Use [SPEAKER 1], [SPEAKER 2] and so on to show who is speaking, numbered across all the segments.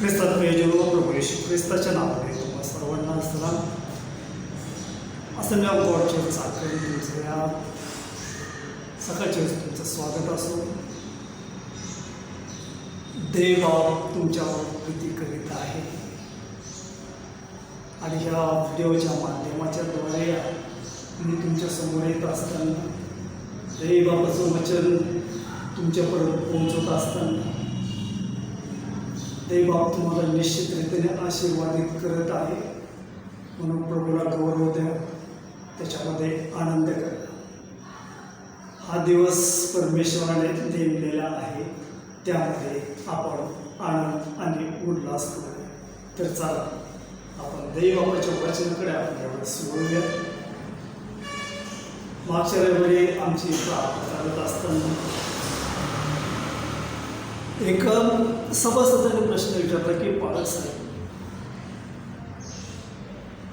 [SPEAKER 1] ख्रिस्तात प्रियजनो, प्रभू येशू ख्रिस्ताच्या नावाने तुम्हा सर्वांना सलाम. असं नाव गॉड चर्च साखर तुमचं या सकाळच्या तुमचं स्वागत असो. देव तुमच्यावर कृती करीत आहे आणि ह्या व्हिडिओच्या माध्यमाच्या द्वारे मी तुमच्यासमोर येत असताना देवाचं वचन तुमच्यापर्यंत पोहोचवत असताना देवबाप तुम्हाला निश्चितरित्याने आशीर्वादित करत आहे. म्हणून प्रभूला गौरव द्या, त्याच्यामध्ये आनंद करा. हा दिवस परमेश्वराने नेमलेला आहे, त्यामध्ये आपण आनंद आणि उल्हास करूया. तर चला आपण देवबापाच्या वचनाकडे आपण यावेळेस वळूया. मागच्या रविवारी आमची प्रार्थना करत असताना एक सभासदाने प्रश्न विचारला की पालक साहेब,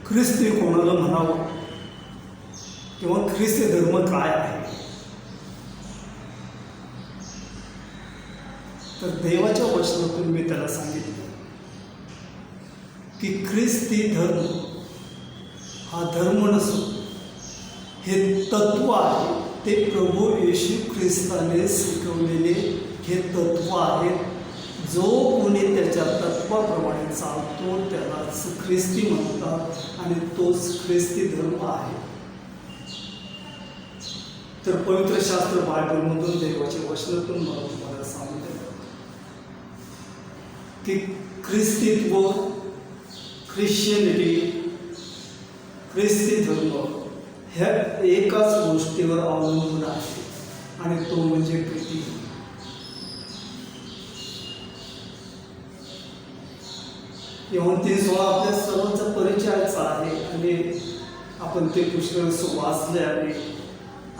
[SPEAKER 1] ख्रिस्ती कोणाला म्हणावं किंवा ख्रिस्ती धर्म काय आहे? तर देवाच्या वचनातून मी त्याला सांगितलं की ख्रिस्ती धर्म हा धर्म नसून हे तत्व आहे. ते प्रभू येशू ख्रिस्ताने शिकवलेले हे तत्व आहेत. जो कोणी त्याच्या तत्वाप्रमाणे चालतो त्यालाच ख्रिस्ती म्हणतात आणि तोच ख्रिस्ती धर्म आहे. तर पवित्र शास्त्र बायबलमधून देवाच्या वचनातून मला तुम्हाला सांगितलं की ख्रिस्तीत्व, ख्रिश्चनिटी, ख्रिस्ती धर्म ह्या एकाच गोष्टीवर अवलंबून आहे आणि तो म्हणजे प्रीती. येऊन 3:16 आपल्या सर्वांचा परिचयाचा आहे आणि आपण ते पुष्कळ वाचले आणि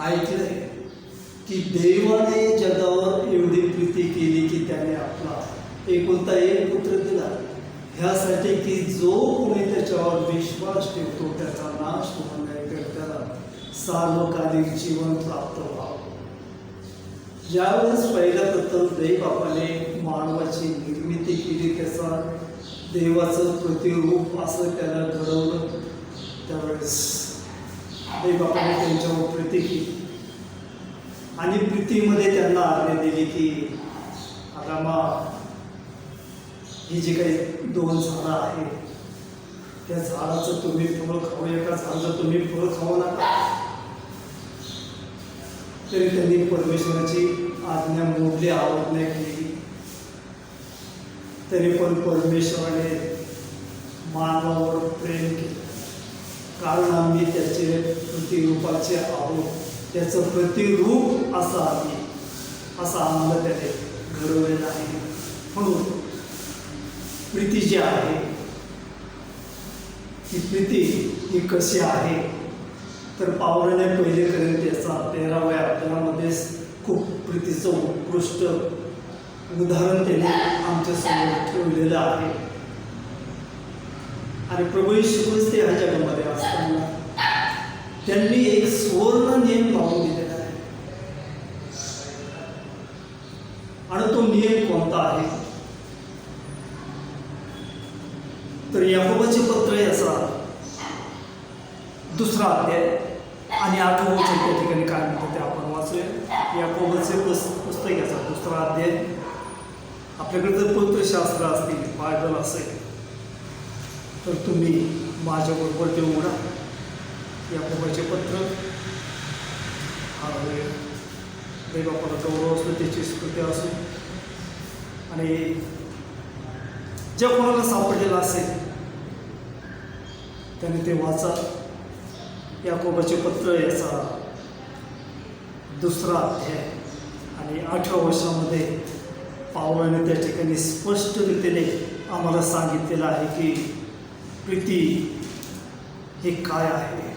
[SPEAKER 1] ऐकले की देवाने जगावर एवढी प्रीती केली की त्याने आपला एकुलता एक पुत्र दिला, ह्यासाठी की जो कोणी त्याच्यावर विश्वास ठेवतो त्याचा नाश होऊ नये, तर त्याला सार्वकालिक जीवन प्राप्त व्हावं. ज्यावेळेस पहिल्या प्रथम देवबापाने मानवाची निर्मिती केली, त्याचा देवाचं प्रतिरूप असं त्याला घडवलं, त्यावेळेस देवबापाने त्यांच्यावर प्रीती केली आणि प्रीतीमध्ये त्यांना आज्ञा दिली की आता मग ही जी काही 2 झाडं आहेत त्या झाडाचं तुम्ही फळ खाऊ, एका झाडाचं तुम्ही फळ खाऊ नका. तरी त्यांनी परमेश्वराची आज्ञा मोडली, आज्ञा केली. तरी पण परमेश्वराने मानवावर प्रेम केलं, कारण आम्ही त्याचे प्रतिरूपाचे आहोत, त्याचं प्रतिरूप असं आम्ही असं आम्हाला त्याने घडवलेलं आहे. म्हणून प्रीती जी आहे ती प्रीती ही कशी आहे तर पावलाने पहिले कोरिंथियाचा 13व्या अध्यायामध्ये खूप प्रीतीचं उत्कृष्ट उदाहरण त्याने आमच्यासमोर ठेवलेलं आहे. आणि प्रभू येशू ख्रिस्त ह्या जगामध्ये असताना त्यांनी एक सुवर्ण नियम लावून दिलेला आहे. आणि तो नियम कोणता आहे तर याकोबाचे पत्र याचा 2रा अध्याय आणि 8वं वचन त्या ठिकाणी काय म्हणतात ते आपण वाचूया. याकोबाचे पुस्तक याचा 2रा अध्याय. आपल्याकडे जर पवित्रशास्त्र असतील, बायबल असेल तर तुम्ही माझ्याबरोबर ते उघडा. याकोबाचे पत्र. देवबापाला गौरव असतो, त्याची स्मृती असो. आणि ज्या कोणाला सापडलेलं असेल त्याने ते वाचा. याकोबाचे पत्र याचा 2रा अध्याय आणि 8व्या वर्षामध्ये पावलाने त्या ठिकाणी स्पष्ट रीतीने आम्हाला सांगितलेलं आहे की प्रीती हे काय आहे.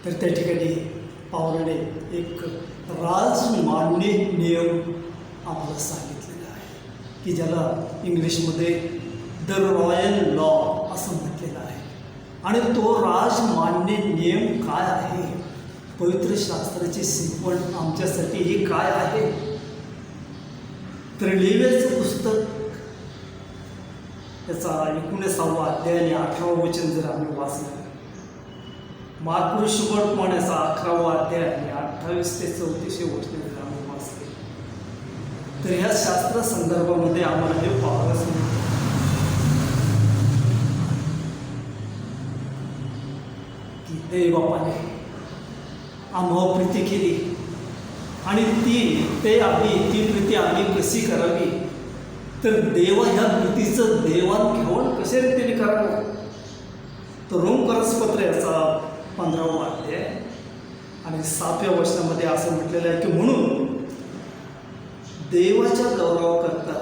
[SPEAKER 1] तर त्या ठिकाणी पावलाने एक राजमान्य नियम आम्हाला सांगितलेला आहे की ज्याला इंग्लिशमध्ये द रॉयल लॉ असं म्हटलेलं आहे. आणि तो राजमान्य नियम काय आहे, पवित्र शास्त्राची शिकवण आमच्यासाठी ही काय आहे तर लेव्याचं पुस्तक त्याचा 19वा अध्याय आणि 18वं वचन जर आम्ही वाचलं, मार्कुस शुभवर्तमानाचा 11वा अध्याय आणि 28 ते 34 वचन जर आम्ही वाचले, तर ह्या शास्त्र संदर्भामध्ये आम्हाला हे पाहावयास मिळतं की देवबापाने आम्हाला प्रीती केली आणि ती प्रीती आम्ही कशी करावी, तर देवा ह्या प्रीतीचं देवाणघेवाण कशा रीतीने करावं, तर रोमकरसपत्र याचा 15वा अध्याय आणि 7व्या वचनामध्ये असं म्हटलेलं आहे की म्हणून देवाच्या गौरवाकरता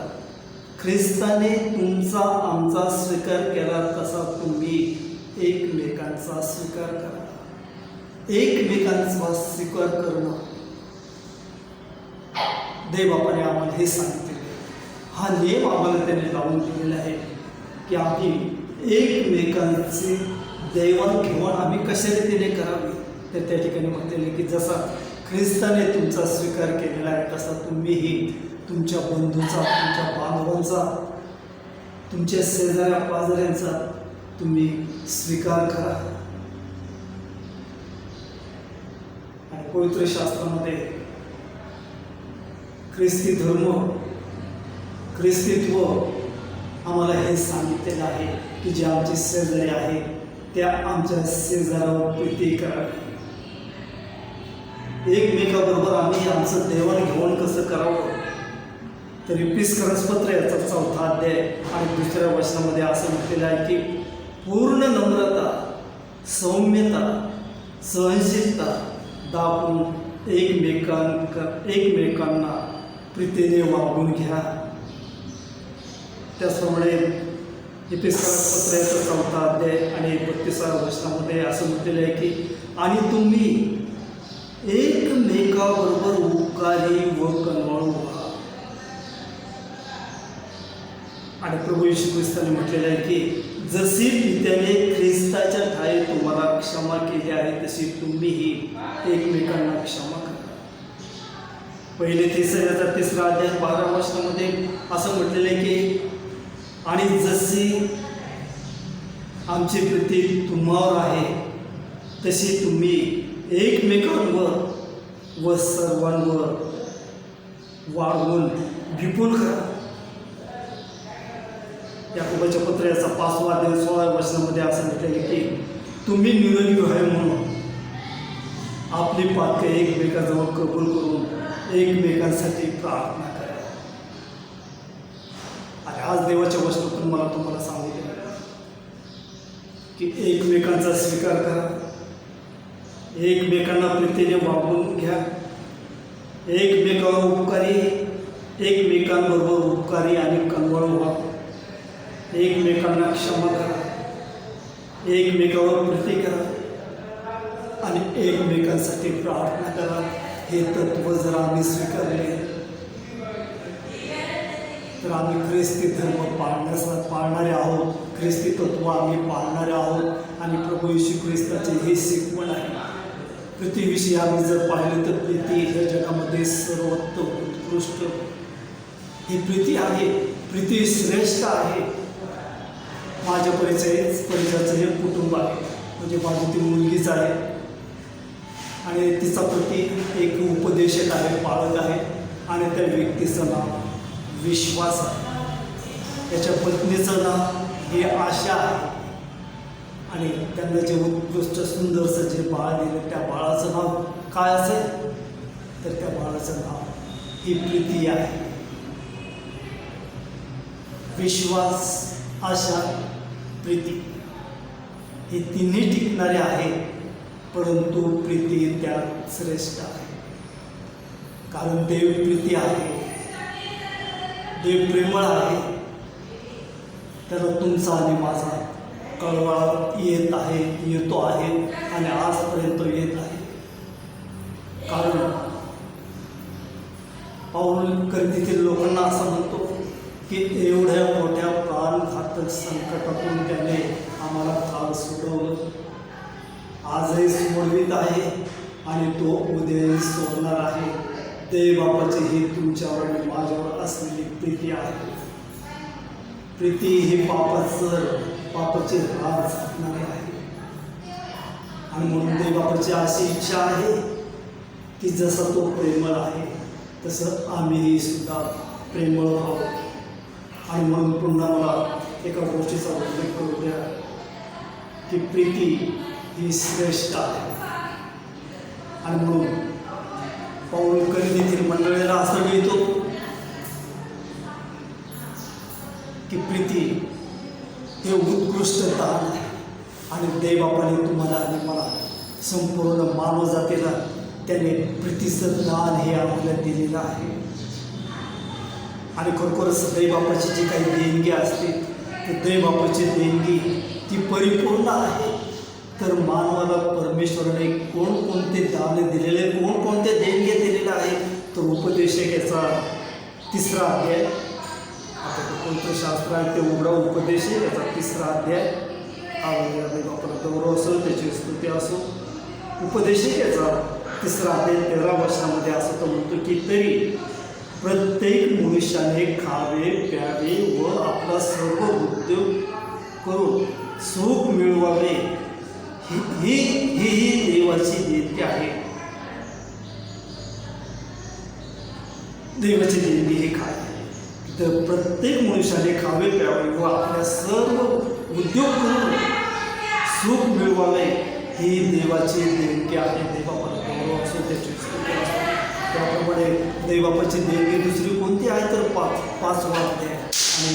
[SPEAKER 1] ख्रिस्ताने तुमचा आमचा स्वीकार केला तसा तुम्ही एकमेकांचा स्वीकार करा. एकमेकांचा स्वीकार करणं देवबापाने आम्हाला हे सांगितले. हा नियम आम्हाला त्याने लावून दिलेला आहे की आम्ही एकमेकांची देवाणघेवाण आम्ही कशा रीतीने करावी. तर त्या ठिकाणी म्हटलेले की जसा ख्रिस्ताने तुमचा स्वीकार केलेला आहे तसा तुम्हीही तुमच्या बंधूचा, तुमच्या बांधवांचा, तुमच्या शेजाऱ्या पाजाऱ्यांचा तुम्ही स्वीकार करा. आणि पवित्र शास्त्रामध्ये ख्रिस्ती धर्म, ख्रिस्तीत्व आम्हाला हे सांगितलेलं आहे की जे आमचे शेजारी आहे त्या आमच्या शेजारावर प्रीती करावी. एकमेकाबरोबर आम्ही आमचं देवाणघेवाण कसं करावं, तर इफिसकरसपत्र याचा 4था अध्याय आणि 2ऱ्या वचनामध्ये असं म्हटलेलं आहे की पूर्ण नम्रता, सौम्यता, सहनशीलता दाखवून एकमेकांना प्रीतीने वागून घ्या. त्याचप्रमाणे इफिसकरसपत्र याचा 4था अध्याय आणि 32व्या वचनामध्ये असं म्हटलेलं आहे की आणि तुम्ही एकमेकाबरोबर उपकारी व कनवाळू व्हा. आणि प्रभू येशू ख्रिस्ताने म्हटलेलं आहे की जशी पित्याने ख्रिस्ताच्या ठाई तुम्हाला क्षमा केली आहे तशी तुम्हीही एकमेकांना क्षमा करा. पहिले थिस्सलुनीकेचा 3रा अध्याय 12व्या वचनामध्ये असं म्हटलेलं आहे की आणि जशी आमची प्रीती तुम्हावर आहे तशी तुम्ही एकमेकांवर व सर्वांवर वाढवून विपुल करा. याकोबाच्या पत्र याचा 5वा अध्याय 16व्या वचनामध्ये असं म्हटलेलं की तुम्ही निरोगी आहे म्हणून आपली पातके एकमेकांजवळ कबूल करून एकमेकांसाठी प्रार्थना करा. आणि आज देवाच्या वचनातून मला तुम्हाला सांगितलं की एकमेकांचा स्वीकार करा, एकमेकांना प्रीतीने वागून घ्या, एकमेकांबरोबर उपकारी आणि कनवाळू व्हा, एकमेकांना क्षमा करा, एकमेकावर प्रीती करा आणि एकमेकांसाठी प्रार्थना करा. हे तत्व जर आम्ही स्वीकारले तर आम्ही ख्रिस्ती धर्म पाळणारे आहोत, ख्रिस्ती तत्व आम्ही पाळणारे आहोत. आणि प्रभू येशू ख्रिस्ताचे हे शिकवण आहे. प्रीतीविषयी आम्ही जर पाहिलं तर प्रीती ह्या जगामध्ये सर्वोत्तम उत्कृष्ट ही प्रीती आहे. प्रीती श्रेष्ठ आहे. माझ्या परिचयाचं हे कुटुंब आहे, म्हणजे माझी ती मुलगीच आहे आणि तिचा पती एक उपदेशक आहे, पाळक आहे आणि त्या व्यक्तीचं नाव विश्वास आहे. त्याच्या पत्नीचं नाव हे आशा आहे आणि त्यांना जे उत्कृष्ट सुंदरसं जे बाळ दिलं त्या बाळाचं नाव काय असेल तर त्या बाळाचं नाव ही प्रीती आहे. विश्वास, आशा, प्रीती हे तिन्ही टिकणारे आहे, परंतु प्रीती त्यात श्रेष्ठ आहे. कारण देव प्रीती आहे, देव प्रेमळ आहे. त्याला तुमचा आणि माझा कळवळा येतो आहे आणि आजपर्यंत येत आहे. कारण पाऊल कधीतील लोकांना असं म्हणतो की एवढ्या मोठ्या प्राणघातक संकटातून त्याने आम्हाला काल सोडवलं, आजही सोडवित आहे आणि तो उद्याही सोडणार आहे. देवबापाची ही तुमच्यावर आणि माझ्यावर असलेली प्रीती आहे. प्रीती ही पापाचे राज असणारे आहे. आणि म्हणून देवबापाची अशी इच्छा आहे की जसा तो प्रेमळ आहे तसं आम्हीही सुद्धा प्रेमळ व्हावं. आणि म्हणून पुन्हा मला एका गोष्टीचा उल्लेख करू द्या की प्रीती ही श्रेष्ठ आहे. आणि म्हणून पौल कलितीतील मंडळीला असं लिहितो की प्रीती हे उत्कृष्ट दान आहे. आणि देवबापाने तुम्हाला आणि मला संपूर्ण मानव जातीला त्याने प्रीतीचं दान हे आम्हाला दिलेलं आहे. आणि खरोखरच देवबापाची जी काही देणगी असते ती देवबापाची देणगी ती परिपूर्ण आहे. तर मानवाला परमेश्वराने कोणकोणते दान दिलेले, कोणकोणते देणगे दिलेले आहे, तर उपदेशक याचा 3रा अध्याय, आता कोणतं शास्त्र आहे ते उघडा उपदेशक याचा 3रा अध्याय, देवबापाला गौरव असो, त्याची स्तुती असो. उपदेशक याचा 3रा अध्याय 13 वचनामध्ये असं तो म्हणतो की तरी प्रत्येक मनुष्याने खावे प्यावे व आपला सर्व उद्योग करून सुख मिळवावे ही देवाची देणगी आहे. देवाची देणगी हे काय आहे तर प्रत्येक मनुष्याने खावे प्यावे व आपल्या सर्व उद्योग करून सुख मिळवावे ही देवाची देणगी आहे. देवाला गौरव असो, त्याची स्तुती असो. त्याप्रमाणे देवबापाची देणगी दुसरी कोणती आहे तर 5 वाद्य आणि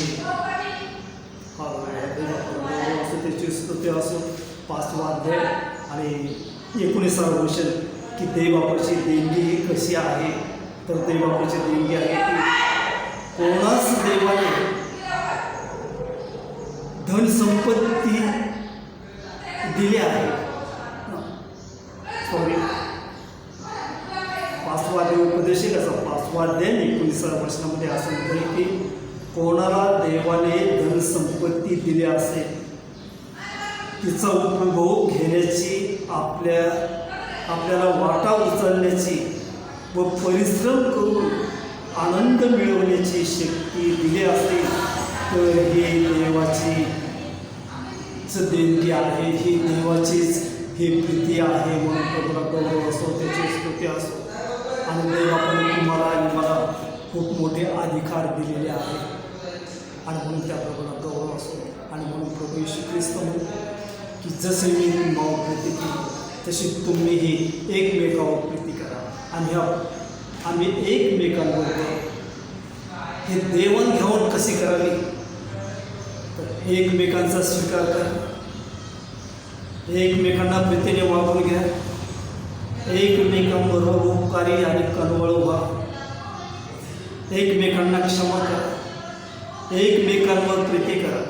[SPEAKER 1] देवाला गौरव असो, त्याची स्तुती असो, 5 वाद्य आणि 19 वचन की देवबापाची देणगी ही कशी आहे तर देवबापाची देणगी आहे की कोणास देवाने धनसंपत्ती दिली आहे. सॉरी 5 वाद्य उपदेशक असा 5 वाद्य 19 वचनामध्ये असं म्हणते की कोणाला देवाने धनसंपत्ती दिली असेल तिचा उपभोग घेण्याची आपल्याला वाटा उचलण्याची व परिश्रम करून आनंद मिळवण्याची शक्ती दिली असेल तर ही देवाची देणगी आहे, ही देवाचीच ही प्रीती आहे. म्हणून प्रभूला गौरव असो, त्याची स्तुती असो. आणि देवाने तुम्हाला आणि मला खूप मोठे अधिकार दिलेले आहे आणि म्हणून त्या प्रभूला गौरव असो. आणि म्हणून प्रभू येशू ख्रिस्त म्हणून की जसे मी तुम्हाला प्रीती केली तशी तुम्हीही एकमेकावर प्रीती करा. आणि आम्ही एकमेकांबरोबर हे देवाणघेवाण कशी करावी तर एकमेकांचा स्वीकार करा, एकमेकांना प्रीतीने वागून घ्या, एकमेकांबरोबर उपकारी आणि कनवळ व्हा, एकमेकांना क्षमा करा, एकमेकांवर प्रीती करा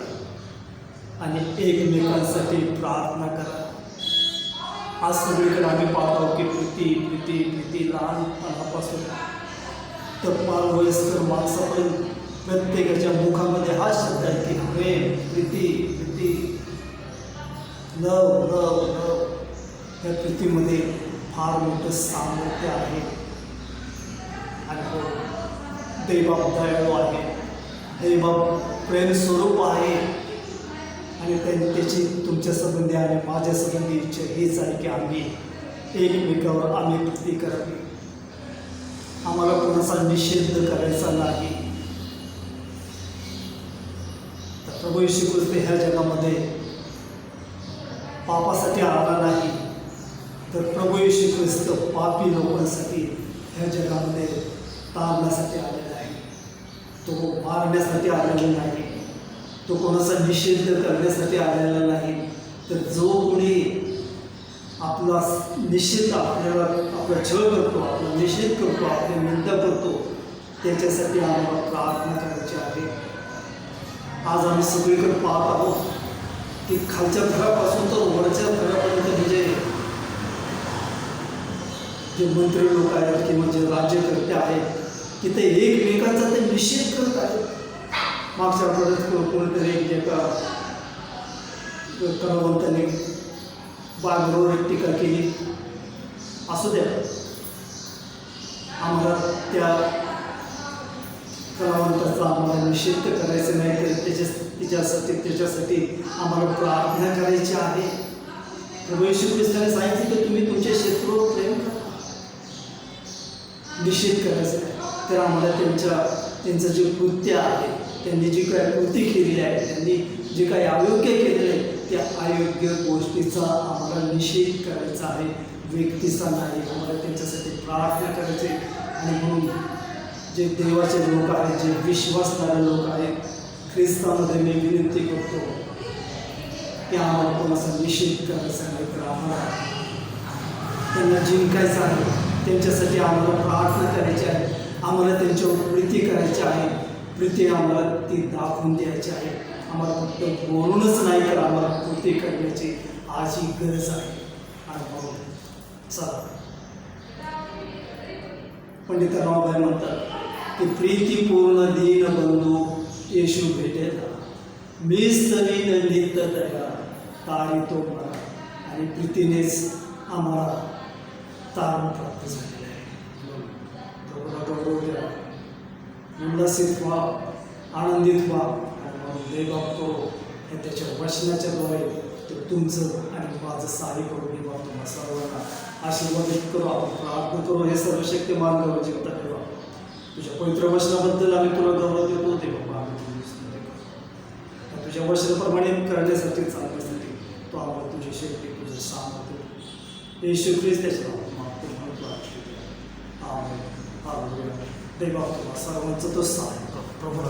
[SPEAKER 1] आणि एकमेकांसाठी प्रार्थना करा. आज सगळीकडे आम्ही पाहतो की प्रीती प्रीती प्रीती लहानपणापासून तर फार वयस्कर माणसापर्यंत प्रत्येकाच्या मुखामध्ये हा शब्द आहे की प्रेम, प्रीती प्रीती, लव लव लव. या प्रीतीमध्ये फार मोठं सामर्थ्य आहे. आणि देवबाप दयाळू आहे, देवबाप प्रेमस्वरूप आहे. आणि त्याची तुमच्या संबंधी आणि माझ्या संबंधी इच्छा हीच आहे की आम्ही एकमेकावर आम्ही प्रीती करावी. आम्हाला कोणाचा निषेध करायचा नाही. तर प्रभू येशू ख्रिस्त ह्या जगामध्ये पापासाठी आला नाही तर प्रभू येशू ख्रिस्त पापी लोकांसाठी ह्या जगामध्ये तारण्यासाठी आलेला आहे. तो मारण्यासाठी आलेला नाही, तो कोणाचा निषेध करण्यासाठी आलेला नाही. तर जो कोणी आपला निषेध आपला छळ करतो, आपला निषेध करतो, आपली निंदा करतो त्याच्यासाठी आम्हाला प्रार्थना करायची आहे. आज आम्ही सगळीकडे पाहत आहोत की खालच्या घरापासून तर वरच्या घरापर्यंत म्हणजे जे मंत्री लोक आहेत किंवा जे राज्यकर्ते आहेत की ते एकमेकांचा ते निषेध करत आहेत. मागच्या आठवड्यात कोणीतरी एका कलावंताने बागरोवर टीका केली. असू द्या, आम्हाला त्या कलावंताचा आम्हाला निषेध करायचं नाही, तर त्याच्यासाठी आम्हाला प्रार्थना करायची आहे. प्रभू येशू ख्रिस्ताने सांगितलं की तुम्ही तुमच्या शत्रूवर प्रेम करा, निषेध करायचं नाही. तर आम्हाला त्यांचं जे कृत्य आहे, त्यांनी जी काय कृती केलेली आहे, त्यांनी जे काही अयोग्य केलेलं आहे, त्या अयोग्य गोष्टीचा आम्हाला निषेध करायचा आहे, व्यक्तीचा नाही. आम्हाला त्यांच्यासाठी प्रार्थना करायची. आणि म्हणून जे देवाचे लोक आहेत, जे विश्वासणारे लोक आहेत, ख्रिस्तामध्ये मी विनंती करतो की आम्हाला कोणाचा निषेध करायचा नाही, तर आम्हाला त्यांना जिंकायचं आहे. त्यांच्यासाठी आम्हाला प्रार्थना करायची आहे, आम्हाला त्यांच्यावर प्रीती करायची आहे. प्रीती आम्हाला ती दाखवून द्यायची आहे. आम्हाला फक्त बोलूनच नाही, तर आम्हाला कृती करण्याची आज ही गरज आहे. आणि म्हणून चला, पंडित रावभाई म्हणतात की प्रीतीपूर्ण दीनबंधू येशू भेटेला, मीच नवीन नित्य दया तारी तो मला. आणि प्रीतीनेच आम्हाला तारण प्राप्त झालेलं आहे. गौरव द्या, उल्लसित व्हा, आनंदित व्हा. आणि म्हणून देवबाप हे त्याच्या वचनाच्याद्वारे ते तुमचं आणि माझं सहाय्य करून देवा. तुम्हाला सर्वांना आशीर्वादित करू. आपण प्रार्थना करू. हे सर्वशक्तिमान गौरव जीवता देवा, तुझ्या पवित्र वचनाबद्दल आम्ही तुला गौरव देतो. देवा, तुझ्या वचनाप्रमाणे करण्यासाठी, चालण्यासाठी तो आम्हाला तुझी शक्ती, तुझं सामर्थ्य येशू ख्रिस्त त्याच्या मागतो म्हणून प्रार्थना. देवा, तुम्हाला सर्वांचं तो सहाय्य प्रभू